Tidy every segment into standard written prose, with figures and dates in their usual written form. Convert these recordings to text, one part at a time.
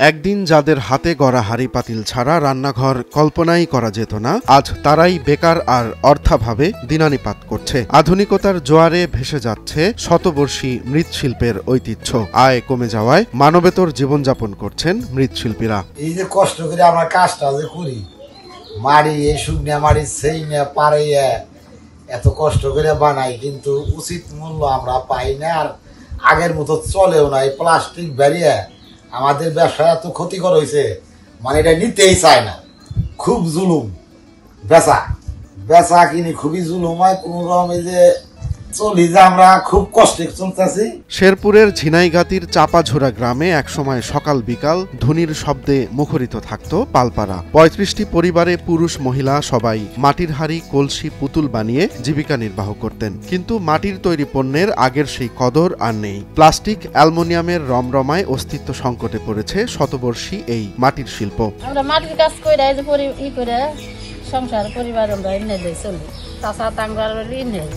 একদিন যাদের হাতে গড়া হাঁড়ি পাতিল ছাড়া রান্নাঘর কল্পনাই করা যেত না, আজ তারাই বেকার আর অর্থাভাবে দিনানিপাত করছে। আধুনিকতার জোয়ারে ভেসে যাচ্ছে শতবর্ষী মৃৎশিল্পের ঐতিহ্য। আয় কমে যাওয়ায় মানবেতর জীবনযাপন করছেন মৃৎশিল্পীরা। এই যে কষ্ট করে আমরা কাজটা যে করি, মাড়ি শুকনা মাড়ি সেই পারে এত কষ্ট করে বানাই, কিন্তু উচিত মূল্য আমরা পাই না, আর আগের মতো চলেও না। এই প্লাস্টিক বেরিয়ে আমাদের ব্যবসা এত ক্ষতিকর হয়েছে, মানে এটা নিতেই চায় না। খুব জুলুম, বেচা কিনি খুবই জুলুম হয়। কোন রকম এই যে চলি যে আমরা খুব কষ্টে চলতেছি। শেরপুরের ঝিনাইগাতির চাপাঝোড়া গ্রামে একসময় সকাল বিকাল ধ্বনির শব্দে মুখরিত থাকত পালপাড়া। ৩৫টি পরিবারে পুরুষ মহিলা সবাই মাটির হাঁড়ি, কলসি, পুতুল বানিয়ে জীবিকা নির্বাহ করতেন। কিন্তু মাটির তৈরি পণ্যের আগের সেই কদর আর নেই। প্লাস্টিক, অ্যালুমিনিয়ামের রমরমায় অস্তিত্ব সংকটে পড়েছে শতবর্ষী এই মাটির শিল্প। আমরা মাটির কাজ করে সংসার পরিবার আমরা এনে দেই চলি। তাছাড়া টাঙ্গার নেই,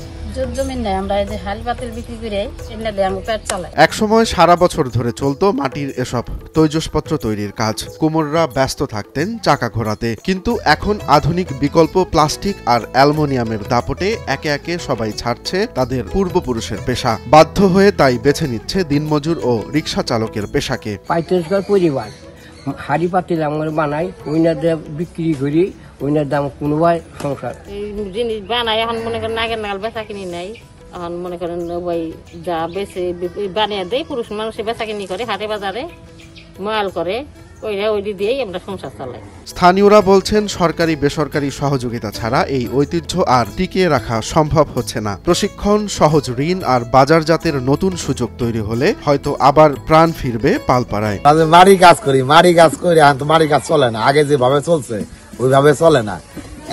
জমি নেই, আমরা এই যে হাল পাতিল বিক্রি করে এনে দেয় আমরা পেট চালাই। একসময় সারা বছর ধরে চলতো মাটির এসব তৈজসপত্র তৈরির কাজ। কুমোররা ব্যস্ত থাকতেন চাকা ঘোরাতে। কিন্তু এখন আধুনিক বিকল্প প্লাস্টিক আর অ্যালুমিনিয়ামের দাপটে একে একে সবাই ছাড়ছে তাদের পূর্বপুরুষের পেশা। বাধ্য হয়ে তাই বেছে নিচ্ছে দিনমজুর ও রিক্সা চালকের পেশাকে। পরিবার হাড়ি পাতিল আমরা বানাই, ওইনার বিক্রি করি, ওইনার দাম কোনোবাই সংসার। এই জিনিস বানাই এখন মনে করেন নাগের নাগাল বেচা কিনি নাই। এখন মনে করেন ওই যা বেছে বানিয়ে দেয়, পুরুষ মানুষে বেচা কিনি করে হাটে বাজারে মাল করে, ওই দিয়েই আমরা সংসার চালাই। স্থানীয়রা বলছেন সরকারি বেসরকারি সহযোগিতা ছাড়া এই ঐতিহ্য আর টিকিয়ে রাখা সম্ভব হচ্ছে না। প্রশিক্ষণ, সহজ ঋণ আর বাজারজাতের নতুন সুযোগ তৈরি হলে হয়তো আবার প্রাণ ফিরবে পালপাড়ায়। মাড়ি কাজ করি, এখন তো মাড়ি কাজ চলে না, আগে যেভাবে চলছে ওইভাবে চলে না।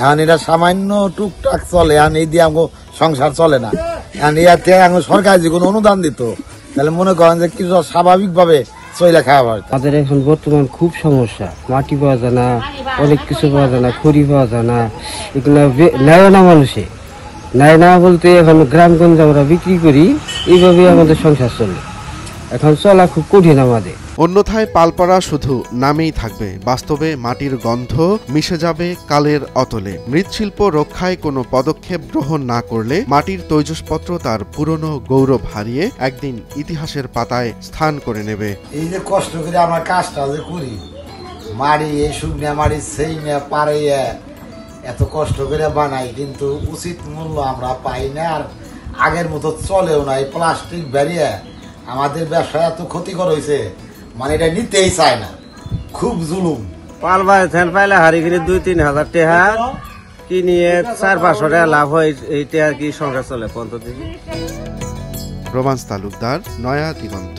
এখন এটা সামান্য টুকটাক চলে, এখন এই দিয়ে আমাকে সংসার চলে না। এখন ইয়ার থেকে এখন সরকার যে কোনো অনুদান দিত, তাহলে মনে করেন যে কিছু স্বাভাবিক ভাবে চলে খাওয়া হয়। আমাদের এখন বর্তমান খুব সমস্যা, মাটি পাওয়া যায় না, অনেক কিছু পাওয়া যায় না, খড়ি পাওয়া যায় না, এগুলো নেয় না মানুষে। নেয় না বলতে এখন গ্রামগঞ্জ আমরা বিক্রি করি, এইভাবে আমাদের সংসার চলে। এখন চলা খুব কঠিন আমাদের। অন্যথায় পালপাড়া শুধু নামেই থাকবে, বাস্তবে মাটির গন্ধ মিশে যাবে কালের অতলে। মৃৎশিল্প রক্ষায় কোনো পদক্ষেপ গ্রহণ না করলে মাটির তৈজসপত্র তার পুরনো গৌরব হারিয়ে একদিন ইতিহাসের পাতায় স্থান করে নেবে। এই যে কষ্ট করে আমরা কাজটা যে করি, মাড়ি শুকনা মাড়ি সেই পারে এত কষ্ট করে বানাই, কিন্তু উচিত মূল্য আমরা পাই না, আর আগের মতো চলেও না। এই প্লাস্টিক বেরিয়ে আমাদের ব্যবসা এত ক্ষতিকর হয়েছে, মানে এটা নিতেই চায় না। খুব জুলুম। পাইলে হাড়ি কিনে ২-৩ হাজার টাকা কিনিয়ে ৪-৫০০ টাকা লাভ হয়, এইটা আর কি সংসার চলে। রোমান্স তালুকদার, নয়া দিগন্ত।